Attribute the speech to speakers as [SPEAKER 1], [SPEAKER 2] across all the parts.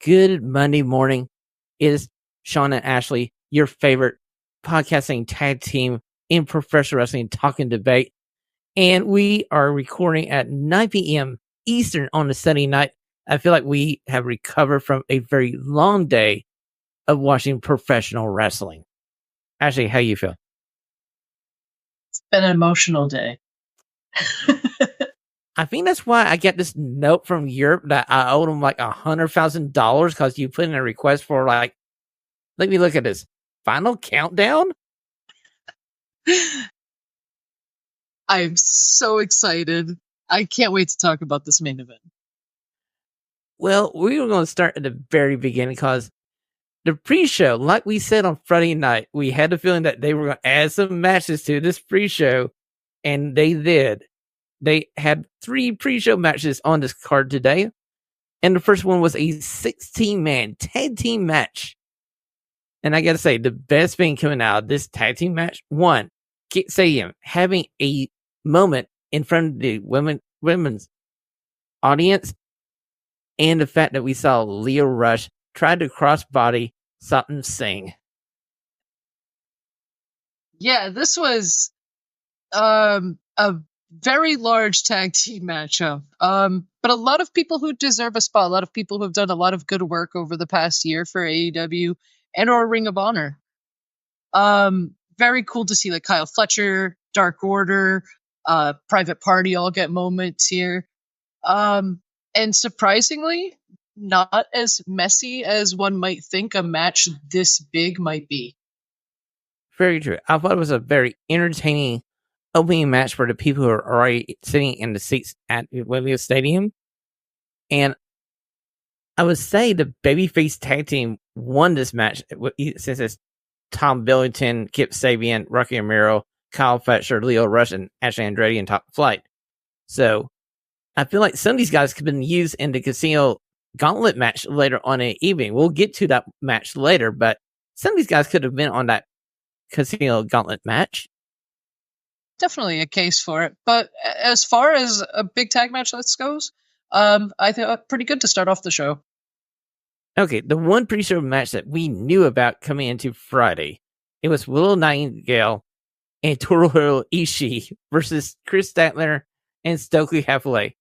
[SPEAKER 1] Good Monday morning. It is Shawn and Ashlee, your favorite podcasting tag team in professional wrestling talk and debate. And we are recording at 9 p.m. Eastern on a Sunday night. I feel like we have recovered from a very long day of watching professional wrestling. Ashlee, how you feel?
[SPEAKER 2] It's been an emotional day.
[SPEAKER 1] I think that's why I get this note from Europe that I owed them like $100,000 because you put in a request for like, let me look at this, Final Countdown?
[SPEAKER 2] I'm so excited. I can't wait to talk about this main event.
[SPEAKER 1] Well, we were going to start at the very beginning because the pre-show, like we said on Friday night, we had the feeling that they were going to add some matches to this pre-show, and they did. They had 3 pre-show matches on this card today, and the first one was a 16-man tag team match. And I got to say, the best thing coming out of this tag team match, one, Kit Sabian having a moment in front of the women's audience, and the fact that we saw Lio Rush try to crossbody Satnam Singh.
[SPEAKER 2] Yeah, this was a very large tag team matchup. But a lot of people who deserve a spot, a lot of people who have done a lot of good work over the past year for AEW and or Ring of Honor. Very cool to see like Kyle Fletcher, Dark Order, Private Party all get moments here. And surprisingly, not as messy as one might think a match this big might be.
[SPEAKER 1] Very true. I thought it was a very entertaining opening match for the people who are already sitting in the seats at Wembley Stadium. And I would say the babyface tag team won this match since it's Tom Billington, Kip Sabian, Rocky Romero, Kyle Fletcher, Lio Rush, and Ashley Andrade in Top Flight. So I feel like some of these guys could have been used in the Casino Gauntlet match later on in the evening. We'll get to that match later, but some of these guys could have been on that Casino Gauntlet match.
[SPEAKER 2] Definitely a case for it. But as far as a big tag match goes, I thought pretty good to start off the show.
[SPEAKER 1] Okay, the one pre-show match that we knew about coming into Friday, it was Willow Nightingale and Toru Ishii versus Chris Statlander and Stokely Hathaway.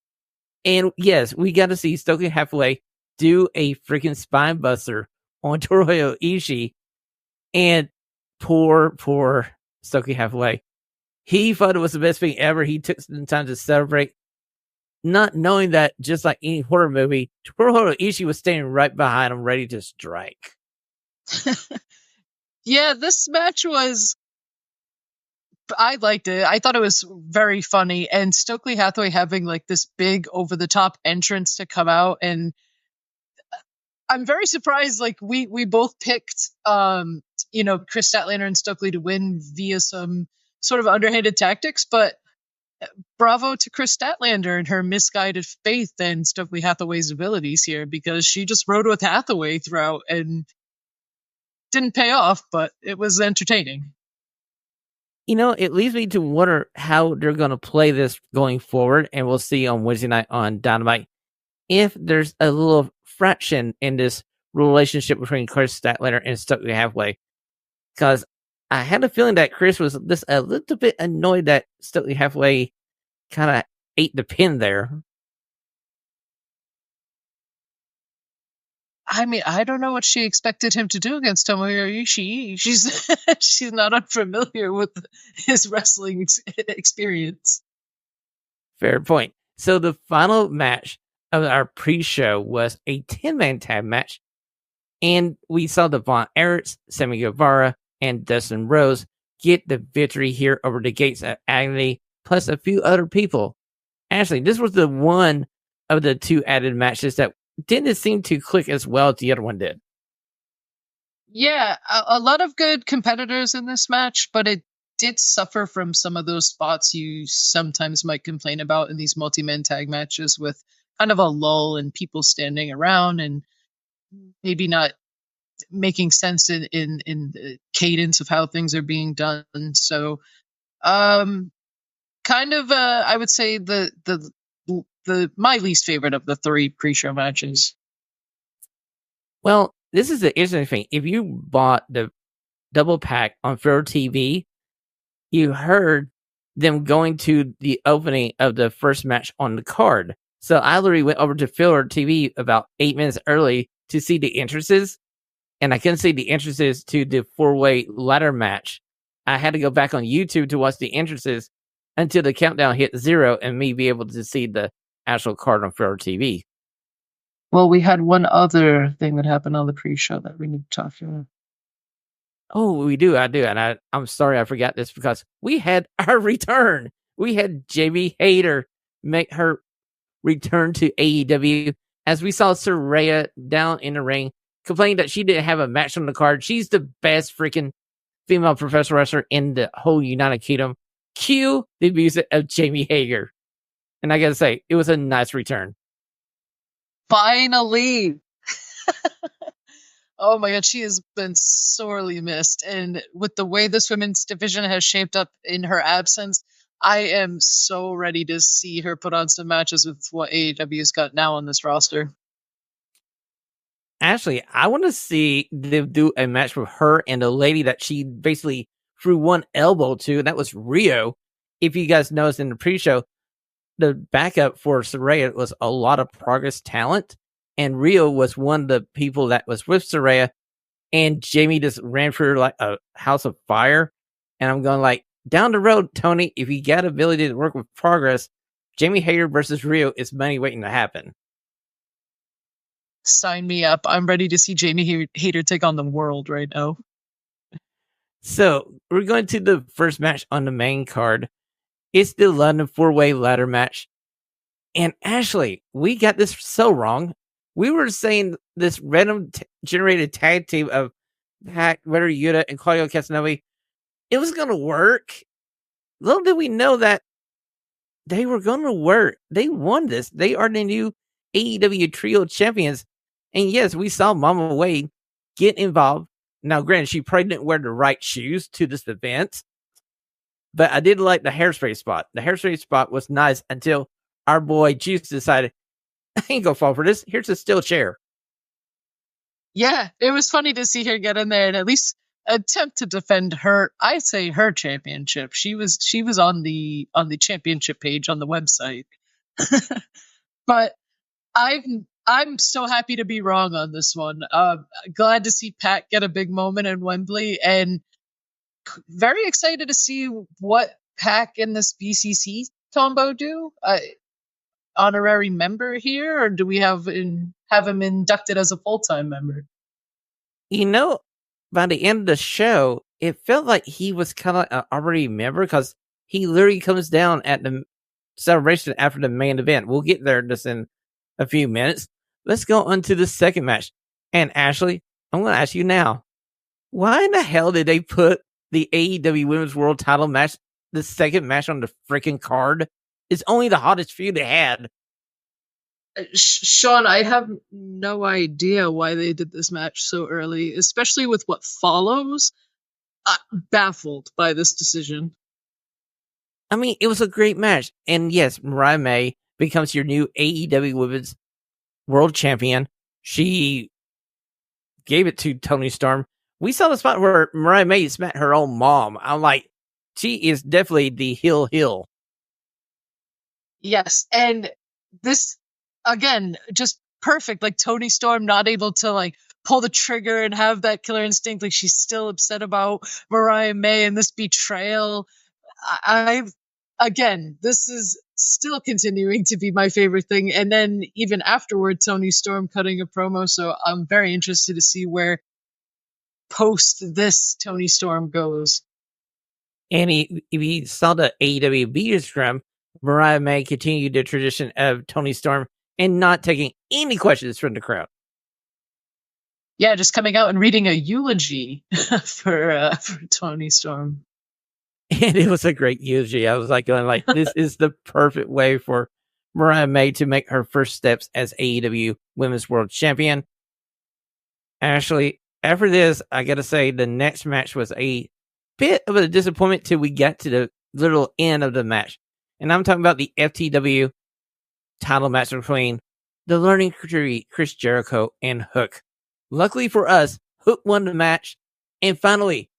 [SPEAKER 1] And yes, we got to see Stokely Hathaway do a freaking spine buster on Toru Ishii. And poor Stokely Hathaway. He thought it was the best thing ever. He took some time to celebrate, not knowing that, just like any horror movie, Toru Ishii was standing right behind him, ready to strike.
[SPEAKER 2] Yeah, this match was... I liked it. I thought it was very funny. And Stokely Hathaway having like this big over-the-top entrance to come out. And I'm very surprised, like, we both picked, Chris Statlander and Stokely to win via some sort of underhanded tactics, but bravo to Chris Statlander and her misguided faith in Stokely Hathaway's abilities here, because she just rode with Hathaway throughout and didn't pay off, but it was entertaining.
[SPEAKER 1] It leads me to wonder how they're going to play this going forward, and we'll see on Wednesday night on Dynamite if there's a little fraction in this relationship between Chris Statlander and Stokely Hathaway. Because I had a feeling that Chris was just a little bit annoyed that Stokely Hathaway kind of ate the pin there.
[SPEAKER 2] I mean, I don't know what she expected him to do against Tomohiro Ishii. She's not unfamiliar with his wrestling experience.
[SPEAKER 1] Fair point. So the final match of our pre-show was a 10-man tag match, and we saw the Von Erichs, Sammy Guevara, and Dustin Rhodes get the victory here over the Gates of Agony, plus a few other people. Actually, this was the one of the 2 added matches that didn't seem to click as well as the other one did.
[SPEAKER 2] Yeah, a lot of good competitors in this match, but it did suffer from some of those spots you sometimes might complain about in these multi-man tag matches, with kind of a lull and people standing around and maybe not making sense in the cadence of how things are being done. So, kind of, I would say my least favorite of the 3 pre-show matches.
[SPEAKER 1] Well, this is the interesting thing. If you bought the double pack on Firo TV, you heard them going to the opening of the first match on the card. So I literally went over to Firo TV about 8 minutes early to see the entrances, and I couldn't see the entrances to the four-way ladder match. I had to go back on YouTube to watch the entrances until the countdown hit 0 and me be able to see the actual card on Firo TV.
[SPEAKER 2] Well, we had one other thing that happened on the pre-show that we need to talk about.
[SPEAKER 1] Oh, we do. I do. And I'm sorry I forgot this because we had our return. We had Jamie Hayter make her return to AEW as we saw Saraya down in the ring complaining that she didn't have a match on the card. She's the best freaking female professional wrestler in the whole United Kingdom. Cue the music of Jamie Hager. And I gotta say, it was a nice return.
[SPEAKER 2] Finally! Oh my god, she has been sorely missed. And with the way this women's division has shaped up in her absence, I am so ready to see her put on some matches with what AEW's got now on this roster.
[SPEAKER 1] Actually, I want to see them do a match with her and a lady that she basically threw one elbow to, and that was Rio. If you guys noticed in the pre-show, the backup for Saraya was a lot of Progress talent, and Rio was one of the people that was with Saraya, and Jamie just ran through like a house of fire. And I'm going like, down the road, Tony, if you got ability to work with Progress, Jamie Hayter versus Rio is money waiting to happen.
[SPEAKER 2] Sign me up. I'm ready to see Jamie Hayter take on the world right now.
[SPEAKER 1] So we're going to the first match on the main card. It's the London four-way ladder match. And Ashley, we got this so wrong. We were saying this random generated tag team of Pac, Ritter Yuta, and Claudio Castagnoli, it was going to work. Little did we know that they were going to work. They won this. They are the new AEW Trio Champions. And yes, we saw Mama Wade get involved. Now, granted, she probably didn't wear the right shoes to this event, but I did like the hairspray spot. The hairspray spot was nice until our boy Juice decided, I ain't gonna fall for this. Here's a steel chair.
[SPEAKER 2] Yeah, it was funny to see her get in there and at least attempt to defend her. I'd say her championship. She was on the championship page on the website. But I'm so happy to be wrong on this one. Glad to see Pat get a big moment in Wembley, and very excited to see what Pac and this BCC combo do. Honorary member here, or do we have him inducted as a full-time member?
[SPEAKER 1] You know, by the end of the show, it felt like he was kind of an honorary member because he literally comes down at the celebration after the main event. We'll get there just in a few minutes. Let's go on to the second match. And Ashley, I'm going to ask you now, why in the hell did they put the AEW Women's World Title match, the second match on the freaking card? It's only the hottest feud they had.
[SPEAKER 2] Shawn, I have no idea why they did this match so early, especially with what follows. Baffled by this decision.
[SPEAKER 1] I mean, it was a great match. And yes, Mariah May becomes your new AEW Women's World Champion. She gave it to Toni Storm. We saw the spot where Mariah May smacked her own mom. I'm like, she is definitely the heel.
[SPEAKER 2] Yes, and this, again, just perfect. Like Toni Storm not able to like pull the trigger and have that killer instinct. Like she's still upset about Mariah May and this betrayal. Again, this is still continuing to be my favorite thing. And then even afterward, Toni Storm cutting a promo. So I'm very interested to see where post this Toni Storm goes.
[SPEAKER 1] And if you saw the AEW Beer Scrum, Mariah May continued the tradition of Toni Storm and not taking any questions from the crowd.
[SPEAKER 2] Yeah, just coming out and reading a eulogy for Toni Storm.
[SPEAKER 1] And it was a great eulogy. I was like going like, this is the perfect way for Mariah May to make her first steps as AEW Women's World Champion. Ashley, after this, I gotta say the next match was a bit of a disappointment till we got to the little end of the match. And I'm talking about the FTW title match between the Learning Tree, Chris Jericho, and Hook. Luckily for us, Hook won the match, and finally,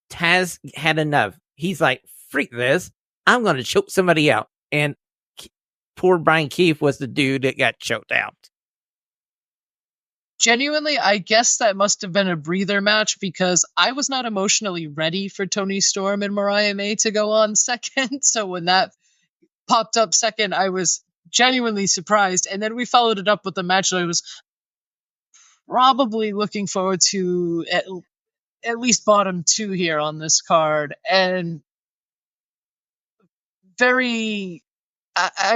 [SPEAKER 1] Taz had enough. He's like, freak this. I'm going to choke somebody out. And poor Brian Keefe was the dude that got choked out.
[SPEAKER 2] Genuinely, I guess that must have been a breather match because I was not emotionally ready for Toni Storm and Mariah May to go on second. So when that popped up second, I was genuinely surprised. And then we followed it up with the match that I was probably looking forward to at least bottom two here on this card. And I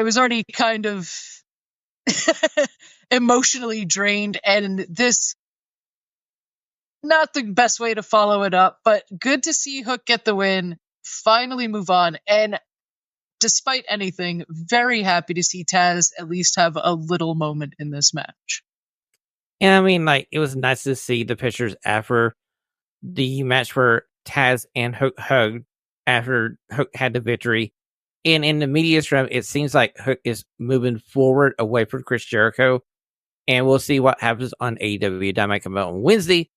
[SPEAKER 2] was already kind of emotionally drained, and this, not the best way to follow it up, but good to see Hook get the win, finally move on, and despite anything, very happy to see Taz at least have a little moment in this match.
[SPEAKER 1] And I mean, like, it was nice to see the pictures after the match where Taz and Hook hugged after Hook had the victory. And in the media stream, it seems like Hook is moving forward away from Chris Jericho. And we'll see what happens on AEW Dynamite on Wednesday.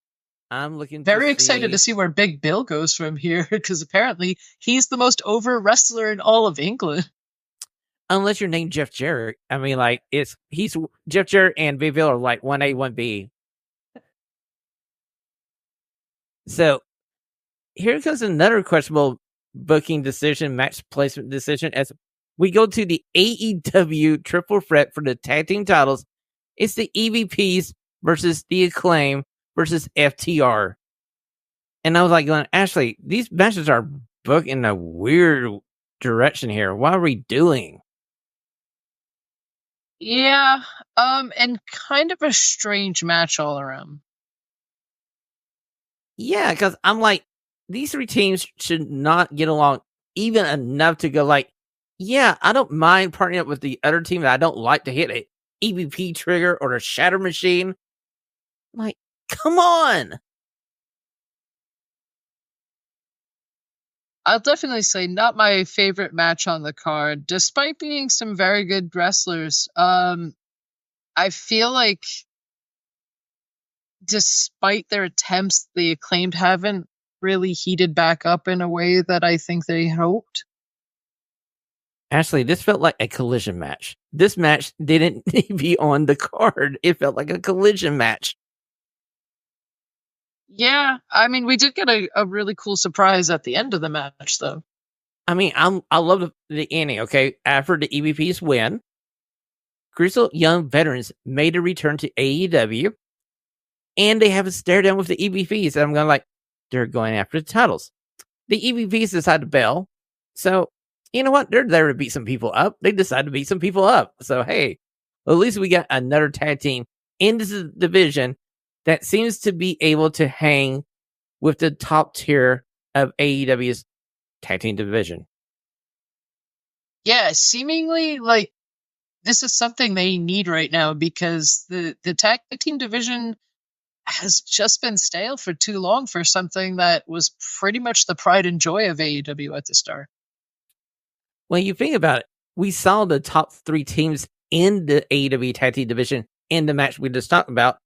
[SPEAKER 1] I'm looking
[SPEAKER 2] very excited to see where Big Bill goes from here, because apparently he's the most over wrestler in all of England.
[SPEAKER 1] Unless you're named Jeff Jarrett. I mean, like, he's Jeff Jarrett and Big Bill are like 1A, 1B. So here comes another questionable booking decision, match placement decision, as we go to the AEW triple threat for the tag team titles. It's the EVPs versus the Acclaim versus FTR. And I was like, going, Ashley, these matches are booked in a weird direction here. What are we doing?
[SPEAKER 2] Yeah, and kind of a strange match all around.
[SPEAKER 1] Yeah, because I'm like, these three teams should not get along even enough to go like, yeah, I don't mind partnering up with the other team that I don't like to hit a EVP trigger or a shatter machine. Like, come on.
[SPEAKER 2] I'll definitely say not my favorite match on the card, despite being some very good wrestlers. I feel like despite their attempts, the Acclaimed haven't really heated back up in a way that I think they hoped.
[SPEAKER 1] Actually, this felt like a collision match. This match didn't need to be on the card. It felt like a collision match.
[SPEAKER 2] Yeah, I mean, we did get a really cool surprise at the end of the match, though.
[SPEAKER 1] I mean, I love the ending, okay? After the EVPs win, Grizzled Young Veterans made a return to AEW, and they have a stare down with the EVPs. And I'm going like, they're going after the titles. The EVPs decide to bail. So, you know what? They're there to beat some people up. They decide to beat some people up. So, hey, at least we got another tag team in this division that seems to be able to hang with the top tier of AEW's tag team division.
[SPEAKER 2] Yeah, seemingly like this is something they need right now, because the tag team division has just been stale for too long for something that was pretty much the pride and joy of AEW at the start.
[SPEAKER 1] When you think about it, we saw the top three teams in the AEW tag team division in the match we just talked about,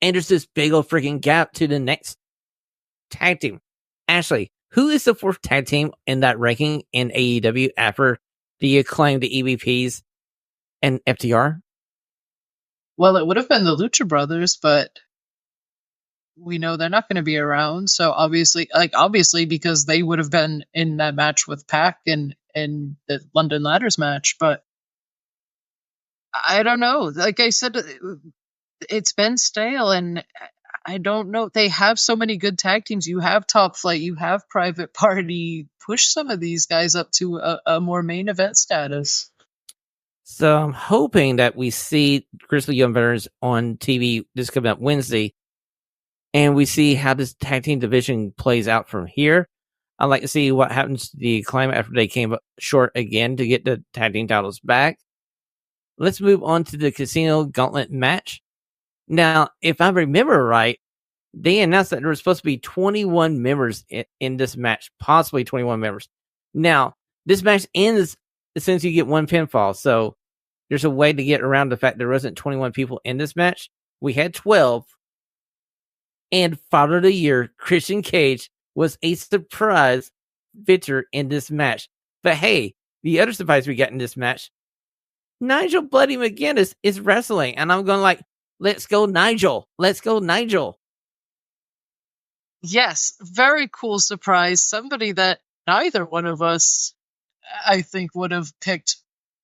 [SPEAKER 1] and there's this big old freaking gap to the next tag team. Ashley, who is the fourth tag team in that ranking in AEW after the Acclaim, the EVPs, and FTR?
[SPEAKER 2] Well, it would have been the Lucha Brothers, but we know they're not going to be around. So obviously, because they would have been in that match with Pac and the London Ladders match. But I don't know. Like I said, it's been stale, and I don't know. They have so many good tag teams. You have Top Flight, you have Private Party. Push some of these guys up to a more main event status.
[SPEAKER 1] So I'm hoping that we see Grizzly Young Veterans on TV this coming up Wednesday, and we see how this tag team division plays out from here. I'd like to see what happens to the Acclaim after they came up short again to get the tag team titles back. Let's move on to the Casino Gauntlet match. Now, if I remember right, they announced that there was supposed to be 21 members in this match, possibly 21 members. Now, this match ends as soon as you get one pinfall, so there's a way to get around the fact there wasn't 21 people in this match. We had 12, And Father of the Year, Christian Cage, was a surprise victor in this match. But hey, the other surprise we got in this match, Nigel Bloody McGuinness is wrestling. And I'm going like, let's go, Nigel. Let's go, Nigel.
[SPEAKER 2] Yes, very cool surprise. Somebody that neither one of us, I think, would have picked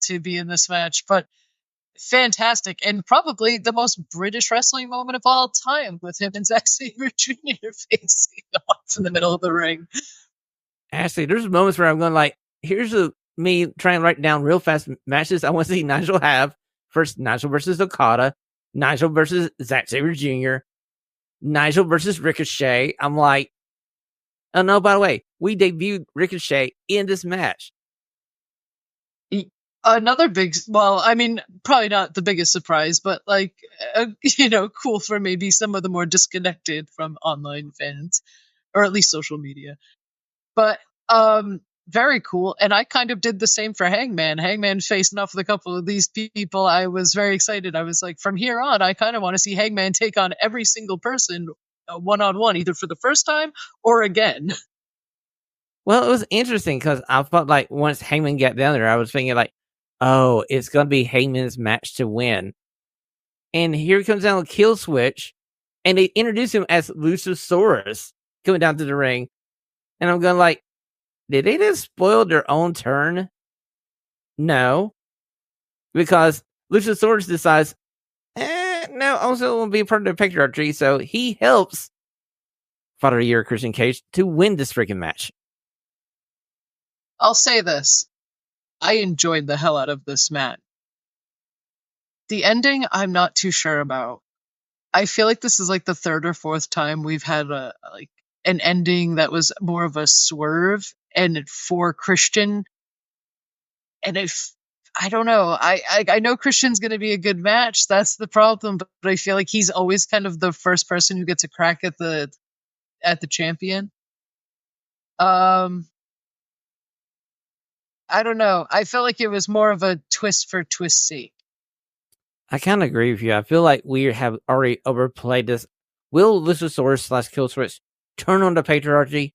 [SPEAKER 2] to be in this match, but fantastic. And probably the most British wrestling moment of all time with him and Zack Sabre Jr. facing off in the middle of the ring.
[SPEAKER 1] Actually, there's moments where I'm going like, here's me trying to write down real fast matches I want to see Nigel have. First, Nigel versus Okada, Nigel versus Zack Sabre Jr., Nigel versus Ricochet. I'm like, oh no, by the way, we debuted Ricochet in this match.
[SPEAKER 2] Another big, well, I mean, probably not the biggest surprise, but like, cool for maybe some of the more disconnected from online fans, or at least social media. But very cool. And I kind of did the same for Hangman. Hangman facing off with a couple of these people. I was very excited. I was like, from here on, I kind of want to see Hangman take on every single person one-on-one, either for the first time or again.
[SPEAKER 1] Well, it was interesting because I felt like once Hangman got down there, I was thinking like, oh, it's going to be Hangman's match to win. And here he comes down with Kill Switch, and they introduce him as Luchasaurus coming down to the ring. And I'm going like, did they just spoil their own turn? No. Because Luchasaurus decides, no, also won't be part of the patriarchy, so he helps Father of the Year Christian Cage to win this freaking match.
[SPEAKER 2] I'll say this. I enjoyed the hell out of this match. The ending, I'm not too sure about. I feel like this is like the third or fourth time we've had an ending that was more of a swerve and for Christian. And I don't know. I know Christian's going to be a good match. That's the problem. But I feel like he's always kind of the first person who gets a crack at the champion. I don't know. I felt like it was more of a twist for twist's sake.
[SPEAKER 1] I kind of agree with you. I feel like we have already overplayed this. Will Luchasaurus / Kill Switch turn on the patriarchy?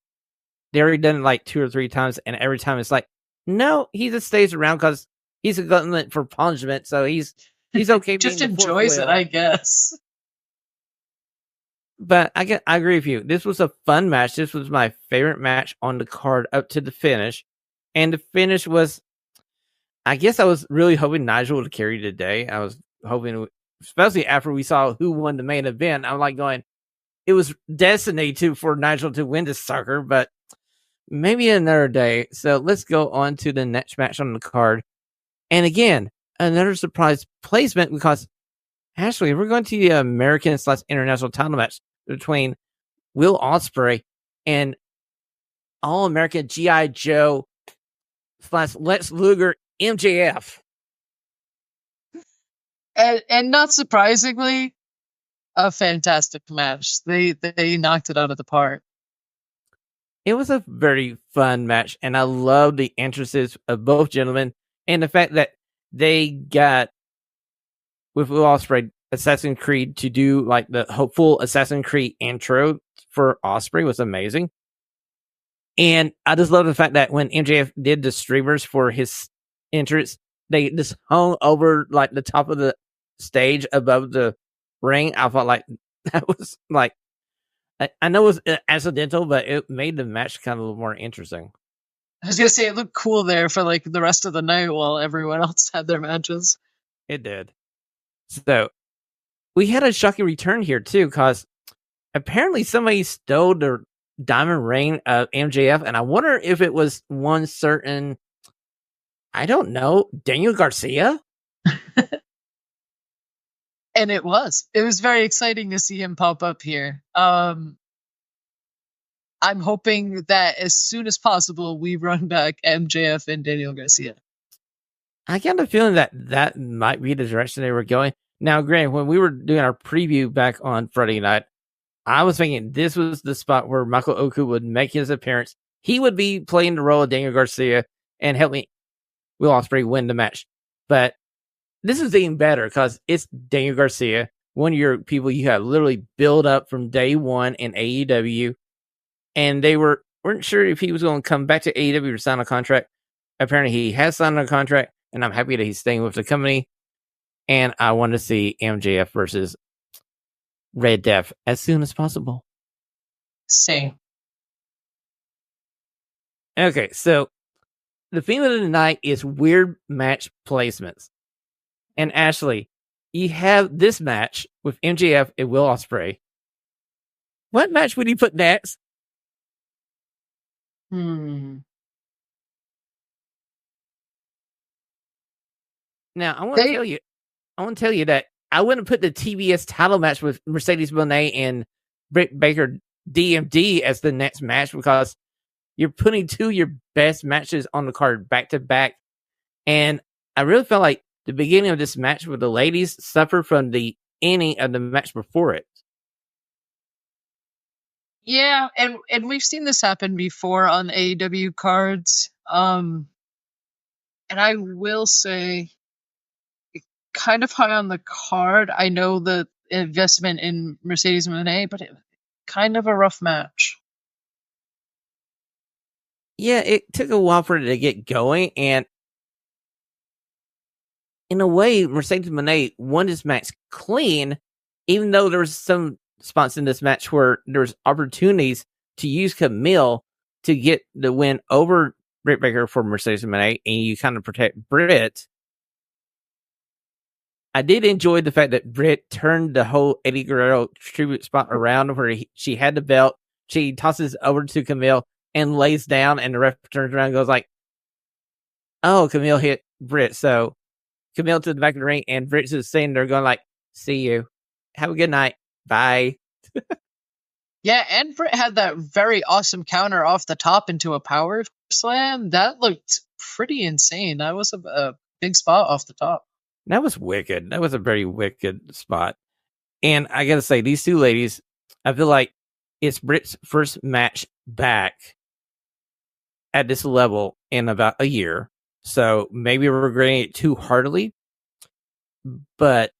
[SPEAKER 1] They already done it like 2 or 3 times, and every time it's like, no, he just stays around because he's a glutton for punishment, so he's okay.
[SPEAKER 2] Just enjoys it, I guess.
[SPEAKER 1] But I agree with you. This was a fun match. This was my favorite match on the card up to the finish. And the finish was, I guess I was really hoping Nigel would carry today. I was hoping, especially after we saw who won the main event, I'm like going, it was destiny for Nigel to win this sucker, but maybe another day. So let's go on to the next match on the card. And again, another surprise placement because, Ashlee, we're going to the American / international title match between Will Ospreay and All-American G.I. Joe / Lex Luger MJF.
[SPEAKER 2] And not surprisingly, a fantastic match. They knocked it out of the park.
[SPEAKER 1] It was a very fun match, and I love the entrances of both gentlemen, and the fact that they got with Will Ospreay Assassin's Creed to do like the full Assassin's Creed intro for Ospreay was amazing. And I just love the fact that when MJF did the streamers for his entrance, they just hung over like the top of the stage above the ring. I felt like that was like, I know it was accidental, but it made the match kind of a little more interesting.
[SPEAKER 2] I was going to say it looked cool there for like the rest of the night while everyone else had their matches.
[SPEAKER 1] It did. So we had a shocking return here too, because apparently somebody stole the diamond ring of MJF, and I wonder if it was one certain, I don't know, Daniel Garcia?
[SPEAKER 2] And it was very exciting to see him pop up here. I'm hoping that as soon as possible we run back MJF and Daniel Garcia.
[SPEAKER 1] I got a feeling that might be the direction they were going. Now, Grant, when we were doing our preview back on Friday night, I was thinking this was the spot where Michael Oku would make his appearance. He would be playing the role of Daniel Garcia and help Will Ospreay win the match. But this is even better because it's Daniel Garcia one of your people you have literally built up from day one in AEW, and they weren't sure if he was going to come back to AEW or sign a contract. Apparently, he has signed a contract, and I'm happy that he's staying with the company. And I want to see MJF versus Red Death as soon as possible.
[SPEAKER 2] Same.
[SPEAKER 1] Okay, so the theme of the night is weird match placements. And Ashlee, you have this match with MJF and Will Ospreay. What match would you put next? Now, I want to tell you that I wouldn't put the TBS title match with Mercedes Moné and Britt Baker DMD as the next match, because you're putting two of your best matches on the card back to back. And I really felt like the beginning of this match with the ladies suffered from the ending of the match before it.
[SPEAKER 2] Yeah, and we've seen this happen before on AEW cards. And I will say, kind of high on the card. I know the investment in Mercedes Moné, but it kind of a rough match.
[SPEAKER 1] Yeah, it took a while for it to get going, and in a way, Mercedes Moné won this match clean, even though there was some spots in this match where there's opportunities to use Camille to get the win over Britt Baker for Mercedes Moné, and you kind of protect Britt. I did enjoy the fact that Britt turned the whole Eddie Guerrero tribute spot around, where she had the belt, she tosses over to Camille and lays down, and the ref turns around and goes like, "Oh, Camille hit Britt." So Camille to the back of the ring, and Britt's just sitting there going like, "See you. Have a good night. Bye."
[SPEAKER 2] Yeah, and Britt had that very awesome counter off the top into a power slam. That looked pretty insane. That was a big spot off the top.
[SPEAKER 1] That was wicked. That was a very wicked spot. And I gotta say, these two ladies, I feel like it's Britt's first match back at this level in about a year. So maybe we're regretting it too heartily. But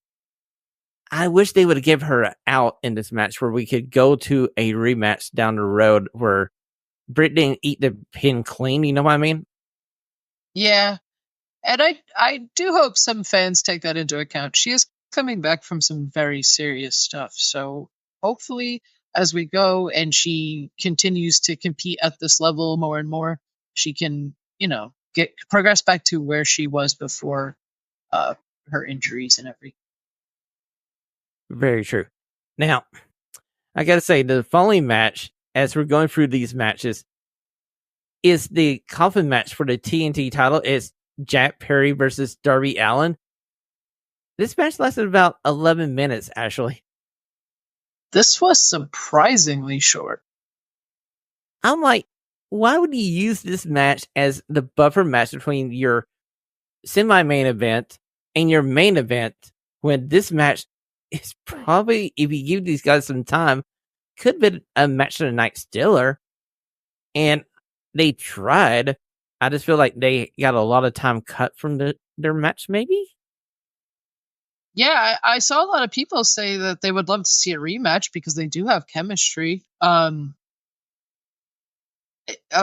[SPEAKER 1] I wish they would have given her out in this match where we could go to a rematch down the road where Britt didn't eat the pin clean. You know what I mean?
[SPEAKER 2] Yeah. And I do hope some fans take that into account. She is coming back from some very serious stuff. So hopefully, as we go and she continues to compete at this level more and more, she can, get progress back to where she was before her injuries and everything.
[SPEAKER 1] Very true. Now, I gotta say, the following match, as we're going through these matches, is the coffin match for the TNT title. It's Jack Perry versus Darby Allin. This match lasted about 11 minutes, actually.
[SPEAKER 2] This was surprisingly short.
[SPEAKER 1] I'm like, why would you use this match as the buffer match between your semi-main event and your main event, when this match is probably, if you give these guys some time, could have been a match of the night stiller? And they tried. I just feel like they got a lot of time cut from their match, maybe?
[SPEAKER 2] Yeah, I saw a lot of people say that they would love to see a rematch because they do have chemistry. A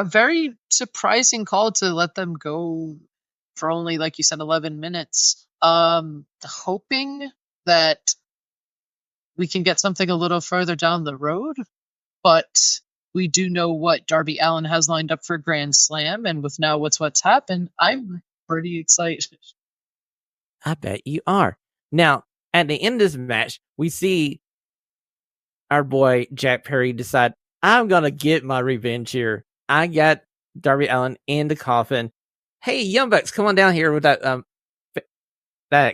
[SPEAKER 2] very surprising call to let them go for only, like you said, 11 minutes. Hoping that we can get something a little further down the road, but we do know what Darby Allin has lined up for Grand Slam, and with now what's happened, I'm pretty excited.
[SPEAKER 1] I bet you are. Now, at the end of this match, we see our boy Jack Perry decide, I'm going to get my revenge here. I got Darby Allin in the coffin. Hey, Young Bucks, come on down here with that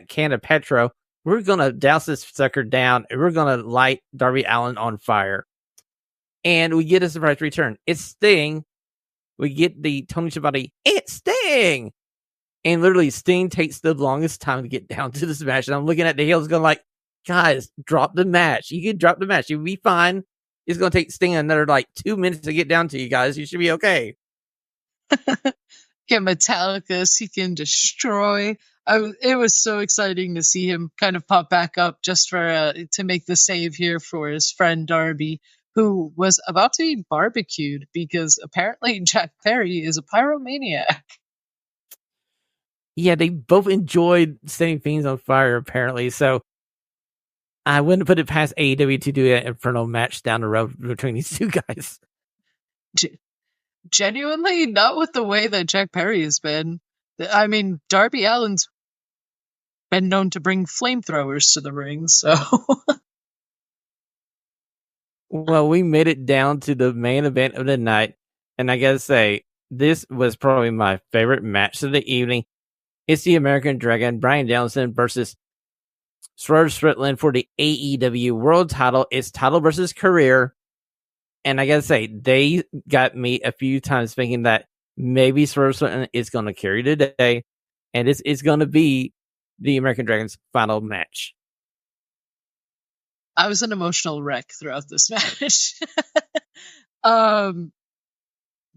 [SPEAKER 1] can of Petro. We're going to douse this sucker down, and we're going to light Darby Allin on fire. And we get a surprise return. It's Sting. We get the Tony Schiavone, it's Sting! And literally, Sting takes the longest time to get down to this match. And I'm looking at the heels going like, guys, drop the match. You can drop the match. You'll be fine. It's going to take Sting another 2 minutes to get down to you guys. You should be okay.
[SPEAKER 2] Get Metallica, Seek and Destroy. It was so exciting to see him kind of pop back up just for to make the save here for his friend Darby, who was about to be barbecued because apparently Jack Perry is a pyromaniac.
[SPEAKER 1] Yeah, they both enjoyed setting things on fire, apparently. So I wouldn't put it past AEW to do an Inferno match down the road between these two guys.
[SPEAKER 2] Genuinely, not with the way that Jack Perry has been. I mean, Darby Allin's been known to bring flamethrowers to the ring, so.
[SPEAKER 1] Well, we made it down to the main event of the night, and I gotta say, this was probably my favorite match of the evening. It's the American Dragon, Bryan Danielson versus Swerve Strickland for the AEW World Title. It's title versus career, and I gotta say, they got me a few times thinking that maybe Swerve Strickland is going to carry today, and it's going to be the American Dragon's final match.
[SPEAKER 2] I was an emotional wreck throughout this match.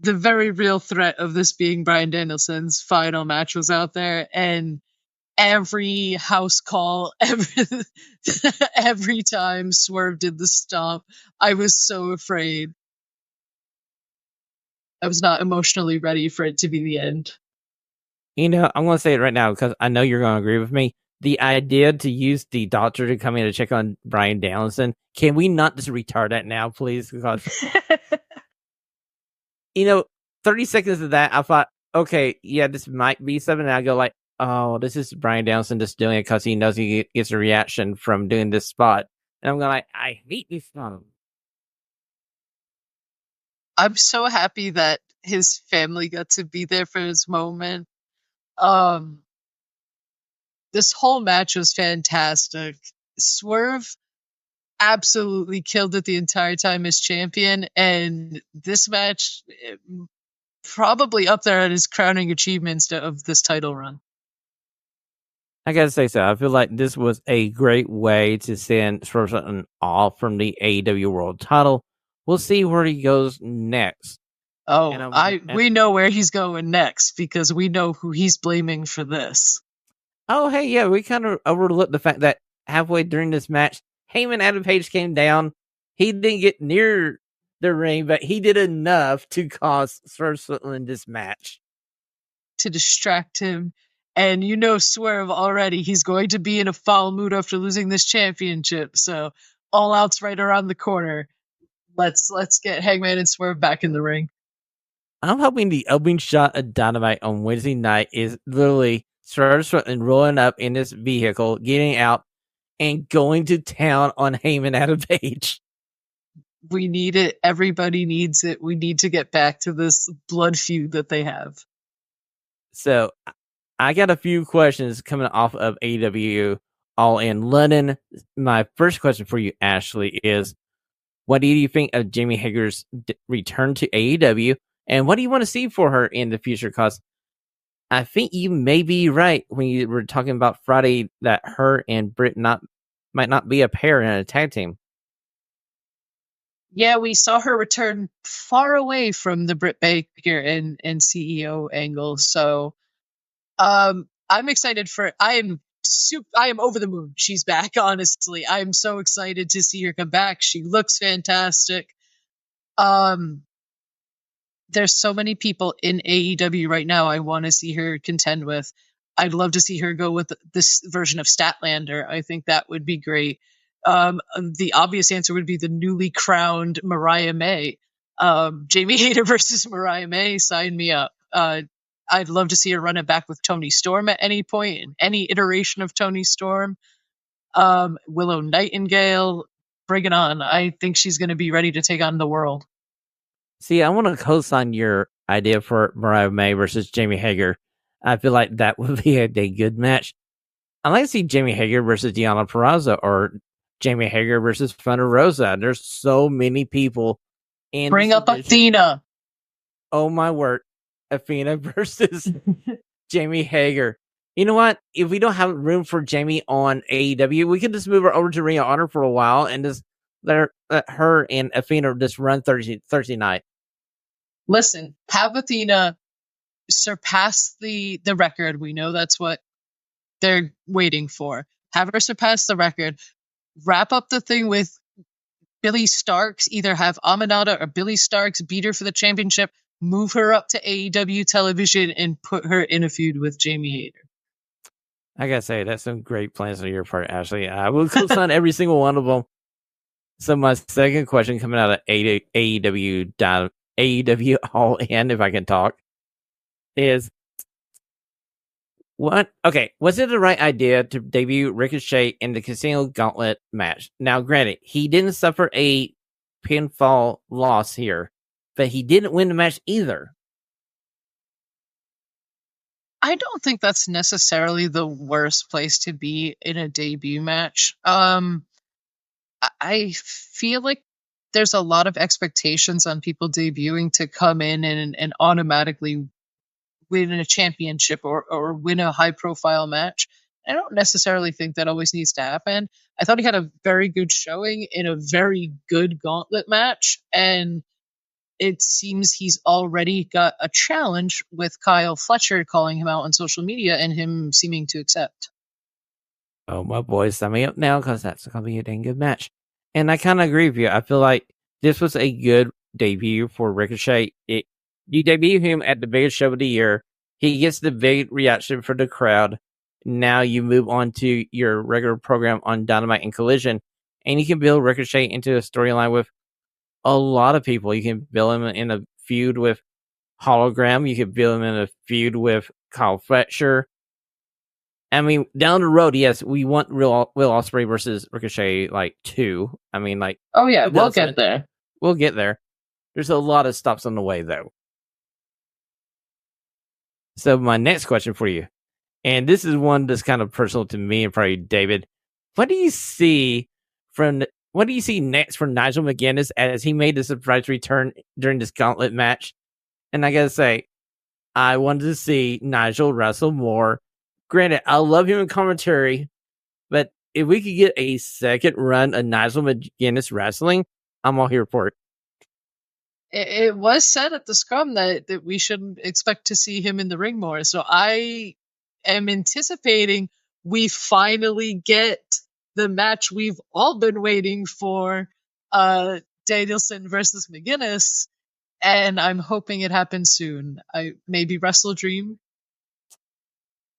[SPEAKER 2] The very real threat of this being Bryan Danielson's final match was out there, and every house call, every time Swerve did the stomp, I was so afraid. I was not emotionally ready for it to be the end.
[SPEAKER 1] I'm going to say it right now because I know you're going to agree with me. The idea to use the doctor to come in to check on Bryan Danielson, can we not just retard that now, please? Because 30 seconds of that, I thought, okay, yeah, this might be something. And I go like, oh, this is Bryan Danielson just doing it because he knows he gets a reaction from doing this spot. And I'm going like, I hate this spot.
[SPEAKER 2] I'm so happy that his family got to be there for his moment. This whole match was fantastic. Swerve absolutely killed it the entire time as champion, and this match probably up there at his crowning achievements of this title run.
[SPEAKER 1] I gotta say so. I feel like this was a great way to send Swerve Strickland off from the AEW World Title. We'll see where he goes next.
[SPEAKER 2] We know where he's going next because we know who he's blaming for this.
[SPEAKER 1] Oh, hey, yeah, we kind of overlooked the fact that halfway during this match, Heyman Adam Page came down. He didn't get near the ring, but he did enough to cause Swerve Strickland this match.
[SPEAKER 2] To distract him. And Swerve already, he's going to be in a foul mood after losing this championship. So All Out's right around the corner. Let's get Hangman and Swerve back in the ring.
[SPEAKER 1] I'm hoping the opening shot of Dynamite on Wednesday night is literally Swerve Strickland rolling up in this vehicle, getting out, and going to town on Heyman Adam Page.
[SPEAKER 2] We need it. Everybody needs it. We need to get back to this blood feud that they have.
[SPEAKER 1] So I got a few questions coming off of AEW All in London. My first question for you, Ashley, is what do you think of Jamie Hager's return to AEW? And what do you want to see for her in the future? Because I think you may be right when you were talking about Friday that her and Britt might not be a pair in a tag team.
[SPEAKER 2] Yeah, we saw her return far away from the Britt Baker and CEO angle. So I'm excited for I am over the moon. She's back, honestly. I'm so excited to see her come back. She looks fantastic. There's so many people in AEW right now I want to see her contend with. I'd love to see her go with this version of Statlander. I think that would be great. The obvious answer would be the newly crowned Mariah May. Jamie Hayter versus Mariah May, sign me up. I'd love to see her run it back with Toni Storm at any point, in any iteration of Toni Storm. Willow Nightingale, bring it on. I think she's going to be ready to take on the world.
[SPEAKER 1] See, I want to co-sign your idea for Mariah May versus Jamie Hager. I feel like that would be a good match. I'd like to see Jamie Hager versus Deonna Purrazzo or Jamie Hager versus Thunder Rosa. There's so many people in
[SPEAKER 2] Bring up Athena.
[SPEAKER 1] Oh my word. Athena versus Jamie Hager. You know what? If we don't have room for Jamie on AEW, we can just move her over to Ring of Honor for a while and just let her and Athena just run Thursday night.
[SPEAKER 2] Listen, have Athena surpass the record. We know that's what they're waiting for. Have her surpass the record. Wrap up the thing with Billy Starks, either have Aminata or Billy Starks beat her for the championship, move her up to AEW television, and put her in a feud with Jamie Hayter.
[SPEAKER 1] I gotta say, that's some great plans on your part, Ashley. I will co-sign every single one of them. So my second question coming out of AEW All In, if I can talk, is what? Okay, was it the right idea to debut Ricochet in the Casino Gauntlet match? Now, granted, he didn't suffer a pinfall loss here, but he didn't win the match either.
[SPEAKER 2] I don't think that's necessarily the worst place to be in a debut match. I feel like there's a lot of expectations on people debuting to come in and automatically win a championship or win a high profile match. I don't necessarily think that always needs to happen. I thought he had a very good showing in a very good gauntlet match, and it seems he's already got a challenge with Kyle Fletcher calling him out on social media and him seeming to accept.
[SPEAKER 1] Oh, my boys, sign me up now because that's going to be a dang good match. And I kind of agree with you. I feel like this was a good debut for Ricochet. You debut him at the biggest show of the year. He gets the big reaction for the crowd. Now you move on to your regular program on Dynamite and Collision, and you can build Ricochet into a storyline with a lot of people. You can build him in a feud with Hologram. You can build him in a feud with Kyle Fletcher. I mean, down the road, yes, we want Will Ospreay versus Ricochet, like, 2. I mean, like...
[SPEAKER 2] Oh, yeah, we'll get there.
[SPEAKER 1] We'll get there. There's a lot of stops on the way, though. So my next question for you, and this is one that's kind of personal to me and probably David. What do you see next for Nigel McGuinness as he made a surprise return during this gauntlet match? And I gotta say, I wanted to see Nigel wrestle more. Granted, I love him in commentary, but if we could get a second run of Nigel McGuinness wrestling, I'm all here for it.
[SPEAKER 2] It was said at the scrum that we should expect to see him in the ring more. So I am anticipating we finally get the match we've all been waiting for, Danielson versus McGuinness, and I'm hoping it happens soon. Maybe Wrestle Dream.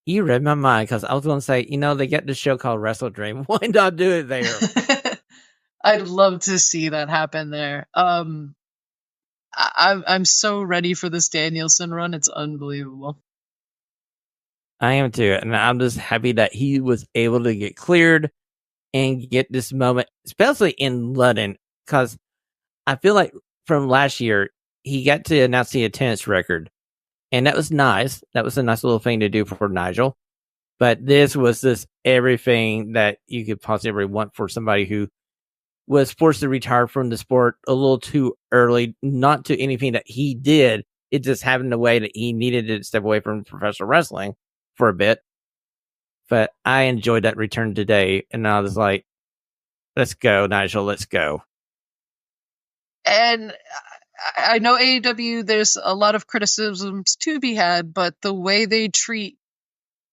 [SPEAKER 1] You read my mind because I was going to say, they get the show called Wrestle Dream. Why not do it there?
[SPEAKER 2] I'd love to see that happen there. I'm so ready for this Danielson run. It's unbelievable.
[SPEAKER 1] I am too. And I'm just happy that he was able to get cleared and get this moment, especially in London, because I feel like from last year, he got to announce the attendance record. And that was nice. That was a nice little thing to do for Nigel. But this was just everything that you could possibly want for somebody who was forced to retire from the sport a little too early, not to anything that he did. It just happened the way that he needed to step away from professional wrestling for a bit. But I enjoyed that return today. And I was like, let's go, Nigel, let's go.
[SPEAKER 2] And I know AEW, there's a lot of criticisms to be had, but the way they treat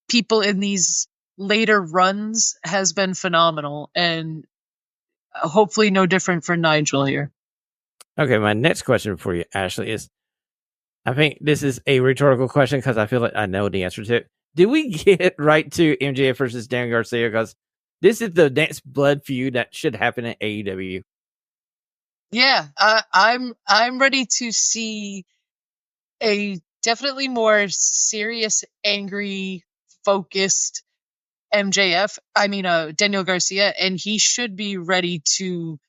[SPEAKER 2] people in these later runs has been phenomenal, and hopefully no different for Nigel here.
[SPEAKER 1] Okay, my next question for you, Ashley, is, I think this is a rhetorical question because I feel like I know the answer to it. Did we get right to MJF versus Dan Garcia? Because this is the next blood feud that should happen in AEW.
[SPEAKER 2] Yeah, I'm ready to see a definitely more serious, angry, focused MJF. I mean, Daniel Garcia, and he should be ready to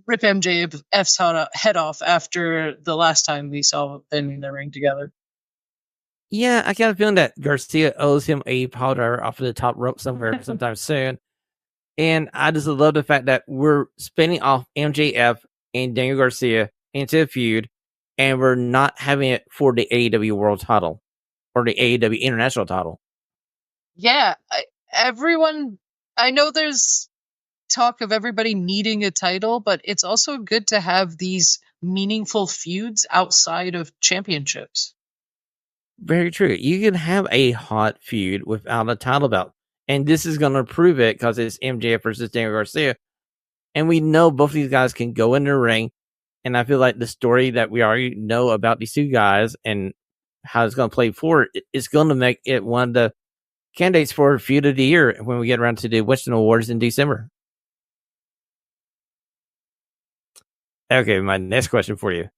[SPEAKER 2] rip MJF's head off after the last time we saw them in the ring together.
[SPEAKER 1] Yeah, I got a feeling that Garcia owes him a powder off of the top rope somewhere sometime soon. And I just love the fact that we're spinning off MJF and Daniel Garcia into a feud, and we're not having it for the AEW World title or the AEW International title.
[SPEAKER 2] Yeah, I know there's talk of everybody needing a title, but it's also good to have these meaningful feuds outside of championships.
[SPEAKER 1] Very true. You can have a hot feud without a title belt. And this is going to prove it because it's MJF versus Daniel Garcia. And we know both of these guys can go in the ring. And I feel like the story that we already know about these two guys and how it's going to play forward is going to make it one of the candidates for Feud of the Year when we get around to the Western Awards in December. Okay, my next question for you.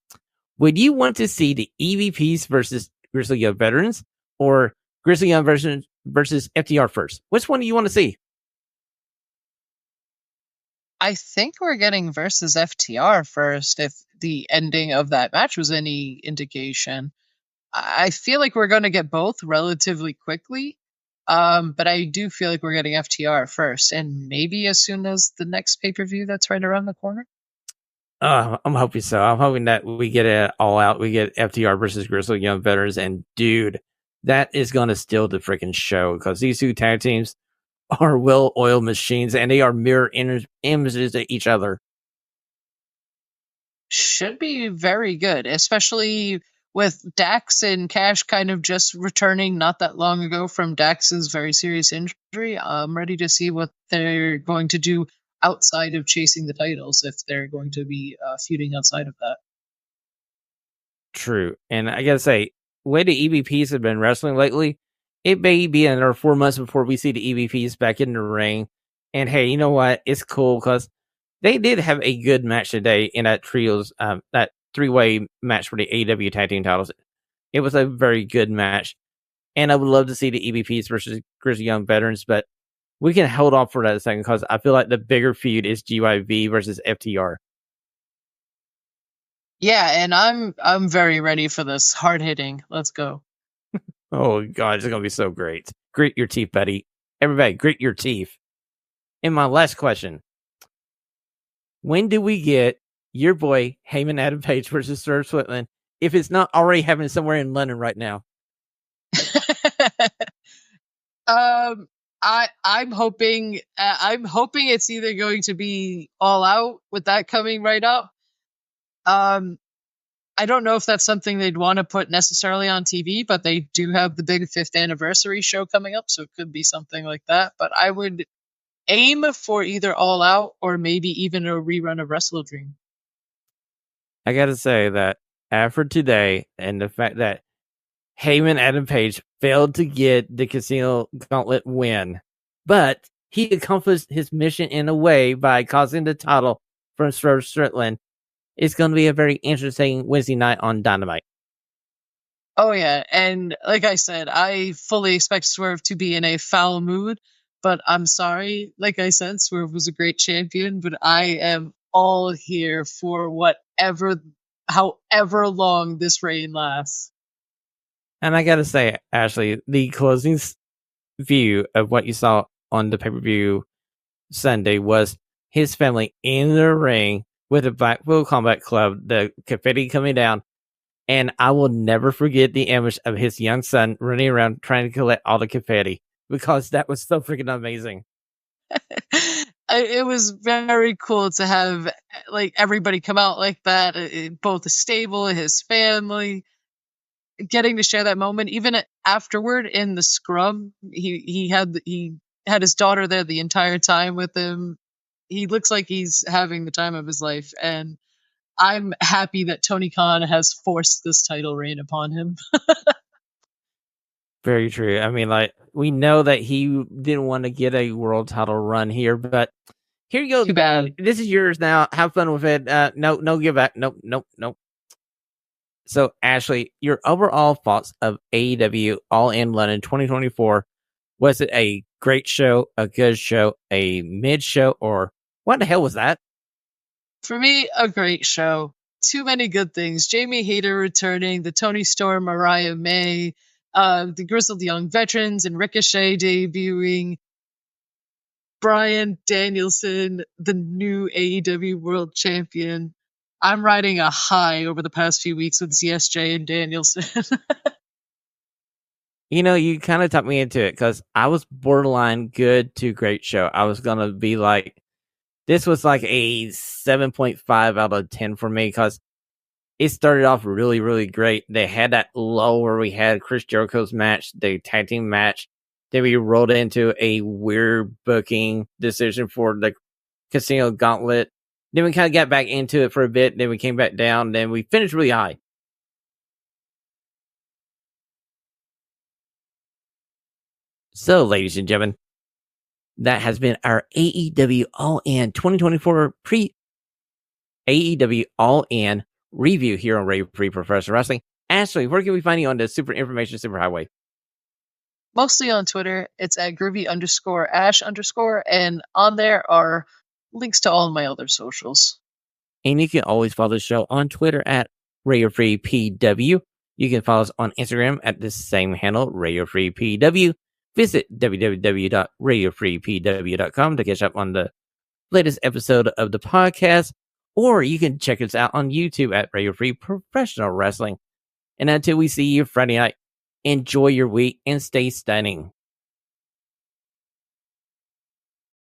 [SPEAKER 1] Would you want to see the EVPs versus Grizzly Young Veterans or Grizzly Young versus FTR first? Which one do you want to see?
[SPEAKER 2] I think we're getting versus FTR first, if the ending of that match was any indication. I feel like we're going to get both relatively quickly, but I do feel like we're getting FTR first, and maybe as soon as the next pay-per-view that's right around the corner.
[SPEAKER 1] I'm hoping so. I'm hoping that we get it all out. We get FTR versus Grizzly Young Veterans, and dude, that is going to steal the freaking show because these two tag teams are well-oiled machines, and they are mirror images of each other.
[SPEAKER 2] Should be very good, especially with Dax and Cash kind of just returning not that long ago from Dax's very serious injury. I'm ready to see what they're going to do outside of chasing the titles, if they're going to be feuding outside of that.
[SPEAKER 1] True. And I gotta say, the way the EVPs have been wrestling lately, it may be another 4 months before we see the EVPs back in the ring. And hey, you know what? It's cool because they did have a good match today in that that 3-way match for the AEW tag team titles. It was a very good match. And I would love to see the EVPs versus Grizzly Young Veterans, but we can hold off for that a second because I feel like the bigger feud is GYV versus FTR.
[SPEAKER 2] Yeah, and I'm very ready for this. Hard hitting. Let's go.
[SPEAKER 1] Oh god, it's gonna be so great. Grit your teeth, buddy. Everybody, grit your teeth. And my last question. When do we get your boy Heyman Adam Page versus Swerve Strickland if it's not already happening somewhere in London right now?
[SPEAKER 2] I'm hoping it's either going to be All Out with that coming right up. I don't know if that's something they'd want to put necessarily on TV, but they do have the big 5th anniversary show coming up, so it could be something like that. But I would aim for either All Out or maybe even a rerun of Wrestle Dream.
[SPEAKER 1] I gotta say that after today and the fact that Heyman Adam Page failed to get the Casino Gauntlet win, but he accomplished his mission in a way by causing the title from Swerve Strickland. It's going to be a very interesting Wednesday night on Dynamite.
[SPEAKER 2] Oh yeah, and like I said, I fully expect Swerve to be in a foul mood, but I'm sorry. Like I said, Swerve was a great champion, but I am all here for however long this reign lasts.
[SPEAKER 1] And I gotta say, Ashley, the closing view of what you saw on the pay-per-view Sunday was his family in the ring with the Blackpool Combat Club, the confetti coming down, and I will never forget the image of his young son running around trying to collect all the confetti because that was so freaking amazing.
[SPEAKER 2] It was very cool to have like everybody come out like that, both the stable, his family, getting to share that moment. Even afterward in the scrum, he had his daughter there the entire time with him. He looks like he's having the time of his life, and I'm happy that Tony Khan has forced this title reign upon him.
[SPEAKER 1] Very true. I mean, like, we know that he didn't want to get a world title run here, but here you go.
[SPEAKER 2] Too bad.
[SPEAKER 1] This is yours now. Have fun with it. No give back. Nope. So, Ashley, your overall thoughts of AEW All in London 2024. Was it a great show, a good show, a mid show, or what the hell was that?
[SPEAKER 2] For me, a great show. Too many good things. Jamie Hayter returning, the Tony Storm, Mariah May, the Grizzled Young Veterans, and Ricochet debuting. Bryan Danielson, the new AEW World Champion. I'm riding a high over the past few weeks with ZSJ and Danielson.
[SPEAKER 1] You know, you kind of talked me into it because I was borderline good to great show. I was going to be like, this was like a 7.5 out of 10 for me because it started off really, really great. They had that lull where we had Chris Jericho's match, the tag team match. Then we rolled into a weird booking decision for the Casino Gauntlet. Then we kind of got back into it for a bit. Then we came back down. Then we finished really high. So, ladies and gentlemen, that has been our AEW All In 2024 AEW All In review here on Radio Free Professional Wrestling. Ashley, where can we find you on the Super Information Superhighway?
[SPEAKER 2] Mostly on Twitter. It's at groovy_ash_, and on there are links to all of my other socials.
[SPEAKER 1] And you can always follow the show on Twitter at RadioFreePW. You can follow us on Instagram at the same handle, RadioFreePW. Visit www.radiofreepw.com to catch up on the latest episode of the podcast. Or you can check us out on YouTube at Radio Free Professional Wrestling. And until we see you Friday night, enjoy your week and stay stunning.